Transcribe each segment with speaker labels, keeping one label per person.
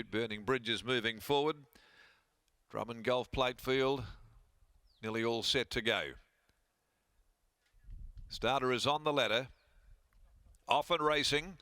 Speaker 1: Burning Bridges moving forward. Drummond Golf Plate Field, nearly all set to go. Starter is on the ladder, off and racing.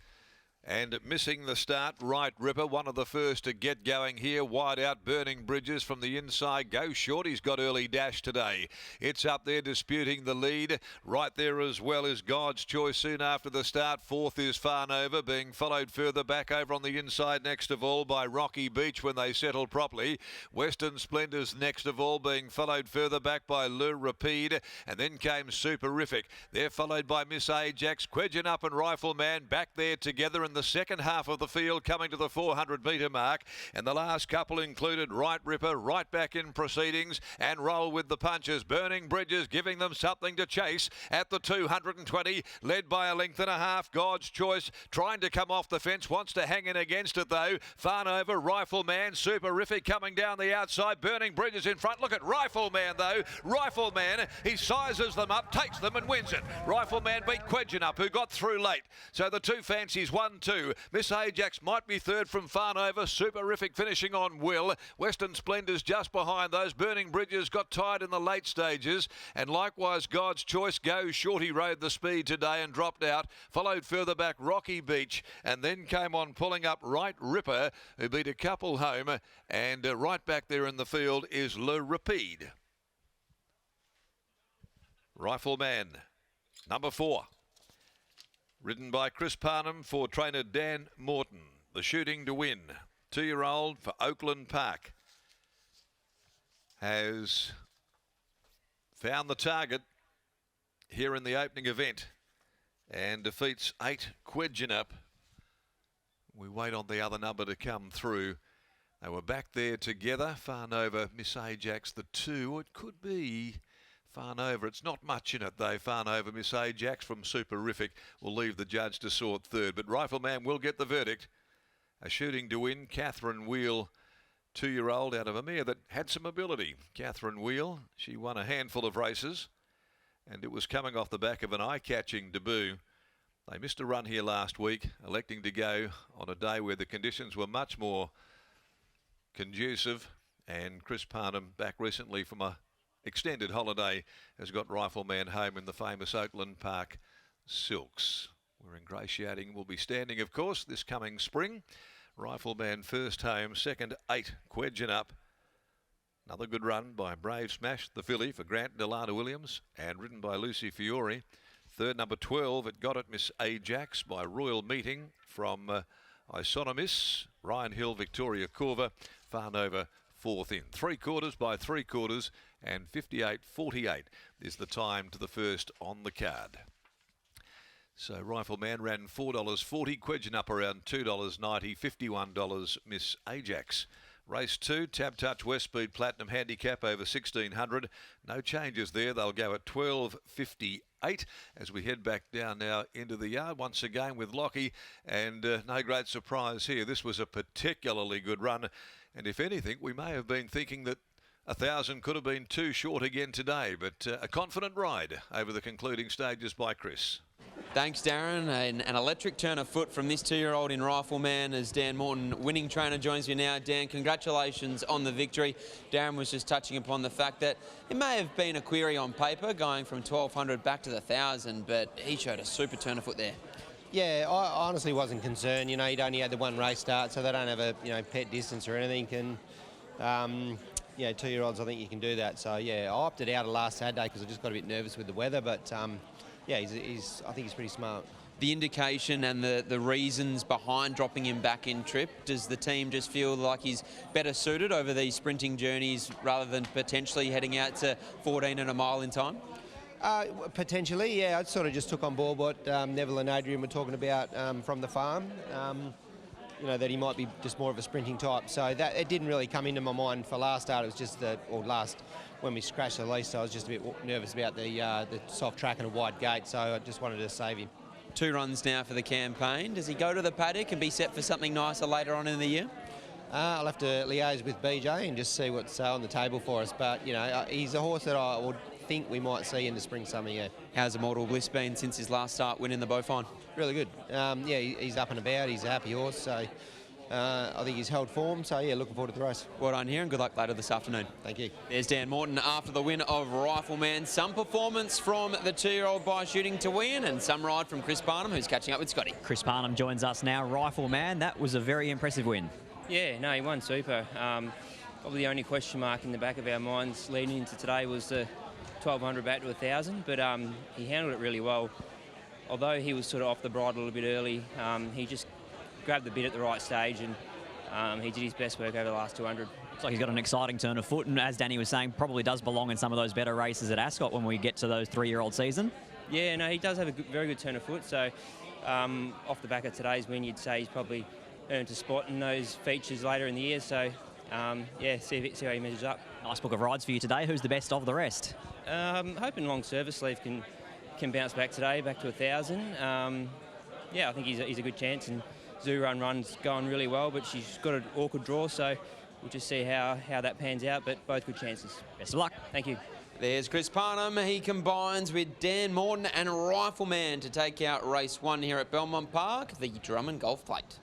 Speaker 1: And missing the start, Right Ripper, one of the first to get going here. Wide out, Burning Bridges from the inside. Go Short, he's got early dash today. It's up there disputing the lead. Right there as well is God's Choice soon after the start. Fourth is Farnova, being followed further back over on the inside next of all by Rocky Beach when they settle properly. Western Splendors next of all, being followed further back by Le Rapide. And then came Superific. They're followed by Miss Ajax, Quedgen Up and Rifleman back there together in the second half of the field, coming to the 400-metre mark. And the last couple included Right Ripper, right back in proceedings, and Roll with the Punches. Burning Bridges giving them something to chase at the 220, led by a length and a half. God's Choice trying to come off the fence, wants to hang in against it though. Farnova, Rifleman, Superific coming down the outside. Burning Bridges in front. Look at Rifleman though. Rifleman, he sizes them up, takes them and wins it. Rifleman beat Quedgen Up, who got through late. So the two fancies 1-2. Miss Ajax might be third from Farnova. Superific finishing on Will. Western Splendors just behind those. Burning Bridges got tired in the late stages. And likewise God's Choice. Go Short, he rode the speed today and dropped out. Followed further back Rocky Beach. And then came on pulling up Right Ripper, who beat a couple home. And right back there in the field is Le Rapide. Rifleman, number 4. Ridden by Chris Parnham for trainer Dan Morton. The Shooting to Win, 2-year-old for Oakland Park, has found the target here in the opening event and defeats 8 Quedgen Up. We wait on the other number to come through. They were back there together. Farnova, Miss Ajax, the 2. It could be Farnova. It's not much in it though. Farnova, Miss Ajax from Superific will leave the judge to sort third. But Rifleman will get the verdict. A Shooting to Win, Catherine Wheel, 2-year-old out of a mare that had some ability. Catherine Wheel, she won a handful of races and it was coming off the back of an eye-catching debut. They missed a run here last week, electing to go on a day where the conditions were much more conducive. And Chris Parnham, back recently from a extended holiday, has got Rifleman home in the famous Oakland Park Silks. We're ingratiating, will be standing of course this coming spring. Rifleman first home, second 8 Quedgen Up. Another good run by Brave Smash, the filly, for Grant Delana Williams, and ridden by Lucy Fiore. Third, number 12, it got it Miss Ajax by Royal Meeting from Isonomis. Ryan Hill, Victoria Corva. Farnova fourth in. 3/4 by 3/4 and 58.48 is the time to the first on the card. So Rifleman ran $4.40, Quedgen Up around $2.90, $51 Miss Ajax. Race 2, Tab Touch West Speed Platinum Handicap over 1600. No changes there. They'll go at 12.58 as we head back down now into the yard once again with Lockie. And no great surprise here. This was a particularly good run. And if anything, we may have been thinking that 1,000 could have been too short again today. But a confident ride over the concluding stages by Chris.
Speaker 2: Thanks, Darren. An electric turn of foot from this 2-year-old in Rifleman as Dan Morton, winning trainer, joins me now. Dan, congratulations on the victory. Darren was just touching upon the fact that it may have been a query on paper going from 1,200 back to the 1,000, but he showed a super turn of foot there.
Speaker 3: Yeah, I honestly wasn't concerned. You know, he'd only had the one race start, so they don't have a pet distance or anything. And 2-year-olds, I think you can do that. So yeah, I opted out of last Saturday because I just got a bit nervous with the weather, but. Yeah, I think he's pretty smart.
Speaker 2: The indication and the reasons behind dropping him back in trip, does the team just feel like he's better suited over these sprinting journeys rather than potentially heading out to 14 and a mile in time?
Speaker 3: Potentially, yeah. I sort of just took on board what Neville and Adrian were talking about from the farm. That he might be just more of a sprinting type. So that it didn't really come into my mind for last start. It was just when we scratched the lease, I was just a bit nervous about the soft track and a wide gate, so I just wanted to save him.
Speaker 2: 2 runs now for the campaign. Does he go to the paddock and be set for something nicer later on in the year?
Speaker 3: I'll have to liaise with BJ and just see what's on the table for us. But, he's a horse that I would think we might see in the spring-summer year.
Speaker 2: How's Immortal Bliss been since his last start winning the Beaufort?
Speaker 3: Really good. He's up and about. He's a happy horse. So, I think he's held form, so yeah, looking forward to the race.
Speaker 2: Well done here and good luck later this afternoon.
Speaker 3: Thank you.
Speaker 2: There's Dan Morton after the win of Rifleman. Some performance from the 2-year-old by shooting to win, and some ride from Chris Barnum, who's catching up with Scotty.
Speaker 4: Chris Barnum joins us now. Rifleman, that was a very impressive win.
Speaker 5: Yeah, no, he won super. Probably the only question mark in the back of our minds leading into today was the 1200 back to 1000, but he handled it really well. Although he was sort of off the bridle a little bit early, he just grabbed the bit at the right stage, and he did his best work over the last 200.
Speaker 4: Looks like he's got an exciting turn of foot, and as Danny was saying, probably does belong in some of those better races at Ascot when we get to those 3-year-old season.
Speaker 5: Yeah, no, he does have a very good turn of foot, so off the back of today's win, you'd say he's probably earned a spot in those features later in the year, so yeah, see how he measures up.
Speaker 4: Nice book of rides for you today. Who's the best of the rest?
Speaker 5: Hoping Long Service Sleeve can bounce back today, back to 1000. Yeah, I think he's a good chance, and Zoo Run's going really well, but she's got an awkward draw, so we'll just see how that pans out, but both good chances.
Speaker 4: Best of luck.
Speaker 5: Thank you.
Speaker 2: There's Chris Barnum. He combines with Dan Morton and Rifleman to take out race 1 here at Belmont Park, the Drummond Golf Plate.